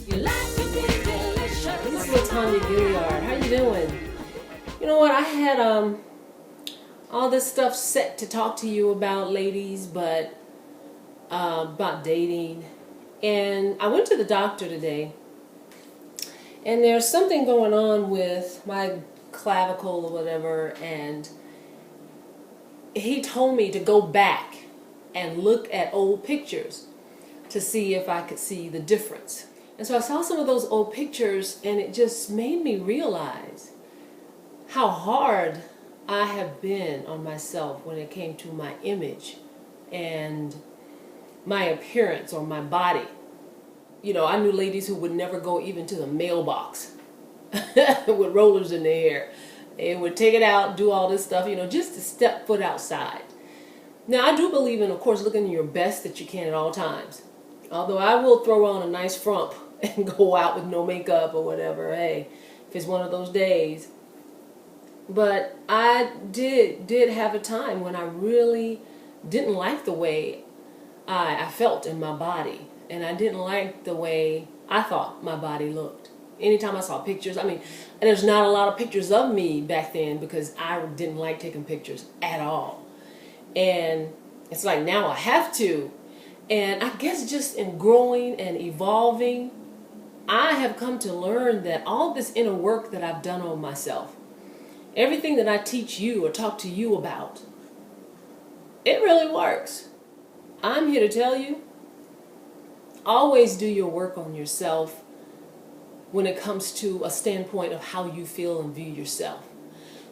This is Latonya. How you doing? You know what? I had all this stuff set to talk to you about, ladies, but about dating. And I went to the doctor today, and there's something going on with my clavicle or whatever, and he told me to go back and look at old pictures to see if I could see the difference. And so I saw some of those old pictures, and it just made me realize how hard I have been on myself when it came to my image and my appearance or my body. You know, I knew ladies who would never go even to the mailbox with rollers in their hair. They would take it out, do all this stuff, just to step foot outside. Now, I do believe in, of course, looking your best that you can at all times. Although I will throw on a nice frump and go out with no makeup or whatever, hey, if it's one of those days. But I did have a time when I really didn't like the way I felt in my body. And I didn't like the way I thought my body looked. Anytime I saw pictures, and there's not a lot of pictures of me back then because I didn't like taking pictures at all. And it's like now I have to. And I guess just in growing and evolving, I have come to learn that all this inner work that I've done on myself, everything that I teach you or talk to you about, it really works. I'm here to tell you, always do your work on yourself when it comes to a standpoint of how you feel and view yourself.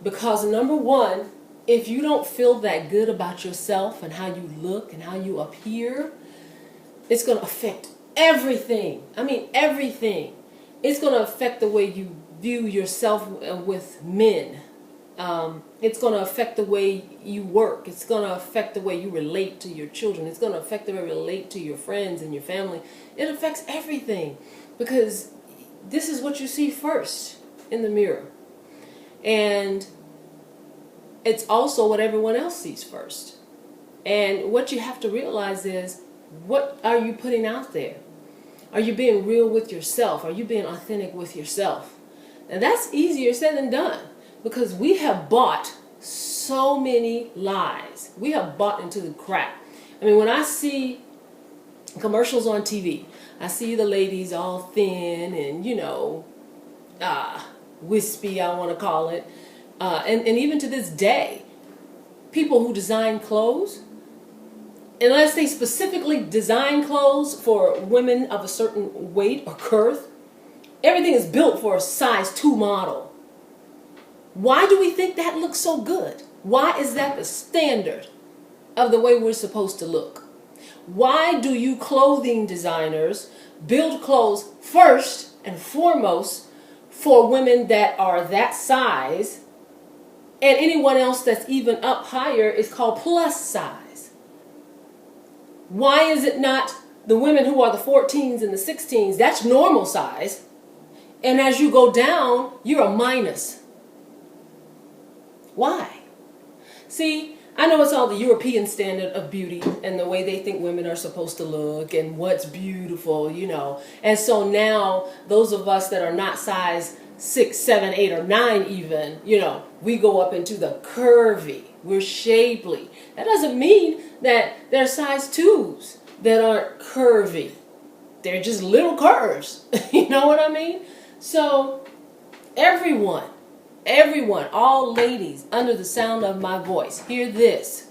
Because number one, if you don't feel that good about yourself and how you look and how you appear, it's going to affect everything. Everything. It's going to affect the way you view yourself with men. It's going to affect the way you work. It's going to affect the way you relate to your children. It's going to affect the way you relate to your friends and your family. It affects everything because this is what you see first in the mirror. And it's also what everyone else sees first. And what you have to realize is, what are you putting out there? Are you being real with yourself? Are you being authentic with yourself? And that's easier said than done because we have bought so many lies. We have bought into the crap. When I see commercials on TV, I see the ladies all thin and, wispy, I want to call it. And even to this day, people who design clothes, unless they specifically design clothes for women of a certain weight or girth, everything is built for a size 2 model. Why do we think that looks so good? Why is that the standard of the way we're supposed to look? Why do you clothing designers build clothes first and foremost for women that are that size, and anyone else that's even up higher is called plus size? Why is it not the women who are the 14s and the 16s? That's normal size. And as you go down, you're a minus. Why? See, I know it's all the European standard of beauty and the way they think women are supposed to look and what's beautiful, And so now those of us that are not size 6, 7, 8, or 9 even, we go up into the curvy. We're shapely. That doesn't mean that they're size 2s that aren't curvy. They're just little curves. You know what I mean? So everyone, all ladies under the sound of my voice, hear this.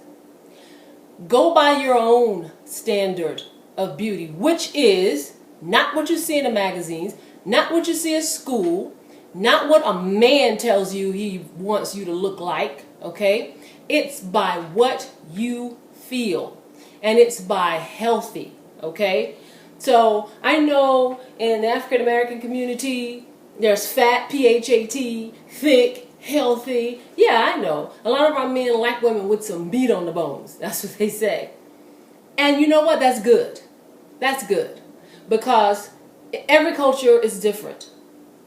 Go by your own standard of beauty, which is not what you see in the magazines, not what you see at school, not what a man tells you he wants you to look like, okay? It's by what you feel, and it's by healthy, okay? So I know in the African American community, there's fat, P-H-A-T, thick, healthy. Yeah, I know. A lot of our men like women with some meat on the bones. That's what they say. And you know what? That's good. That's good. Because every culture is different.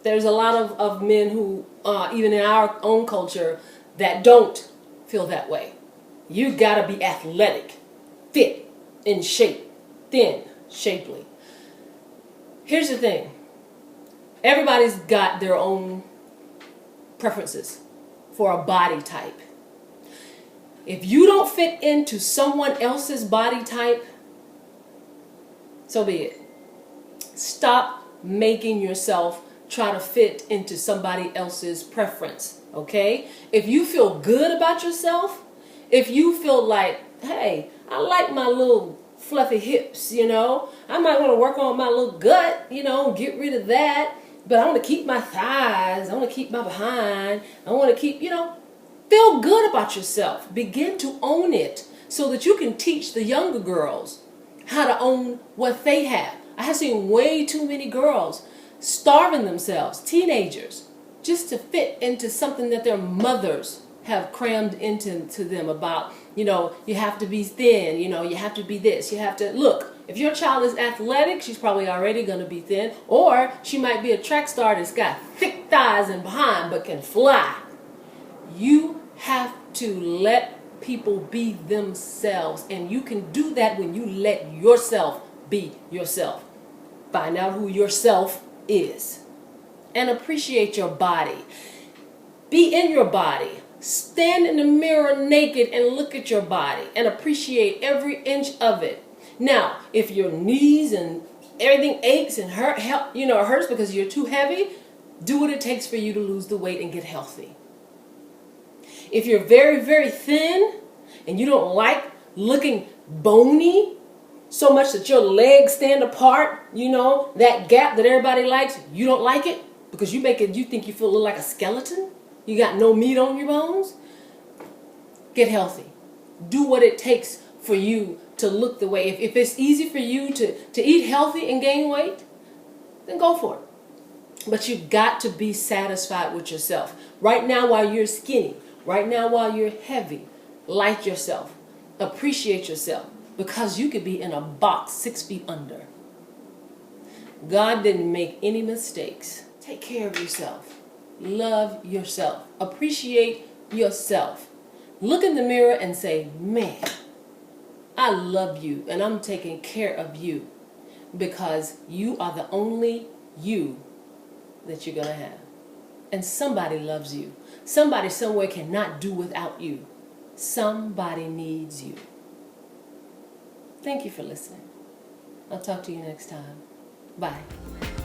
There's a lot of men who, even in our own culture, that don't feel that way. You gotta be athletic, fit, in shape, thin, shapely. Here's the thing. Everybody's got their own preferences for a body type. If you don't fit into someone else's body type, so be it. Stop making yourself try to fit into somebody else's preference, okay? If you feel good about yourself, if you feel like, hey, I like my little fluffy hips, you know, I might want to work on my little gut, you know, get rid of that, but I want to keep my thighs, I want to keep my behind, I want to keep, you know, feel good about yourself. Begin to own it so that you can teach the younger girls how to own what they have. I have seen way too many girls starving themselves, teenagers, just to fit into something that their mothers have crammed into them about, you know, you have to be thin, you know, you have to be this, you have to, look, if your child is athletic, she's probably already going to be thin, or she might be a track star that's got thick thighs and behind but can fly. You have to let people be themselves, and you can do that when you let yourself be yourself. Find out who yourself is and appreciate your body. Be in your body. Stand in the mirror naked and look at your body and appreciate every inch of it. Now, if your knees and everything aches and hurts because you're too heavy, do what it takes for you to lose the weight and get healthy. If you're very, very thin and you don't like looking bony so much that your legs stand apart, you know, that gap that everybody likes, you don't like it because you think you feel like a skeleton, you got no meat on your bones, get healthy. Do what it takes for you to look the way. If it's easy for you to eat healthy and gain weight, then go for it. But you've got to be satisfied with yourself. Right now while you're skinny, right now while you're heavy, like yourself, appreciate yourself, because you could be in a box 6 feet under. God didn't make any mistakes. Take care of yourself. Love yourself. Appreciate yourself. Look in the mirror and say, man, I love you and I'm taking care of you, because you are the only you that you're going to have. And somebody loves you. Somebody somewhere cannot do without you. Somebody needs you. Thank you for listening. I'll talk to you next time. Bye.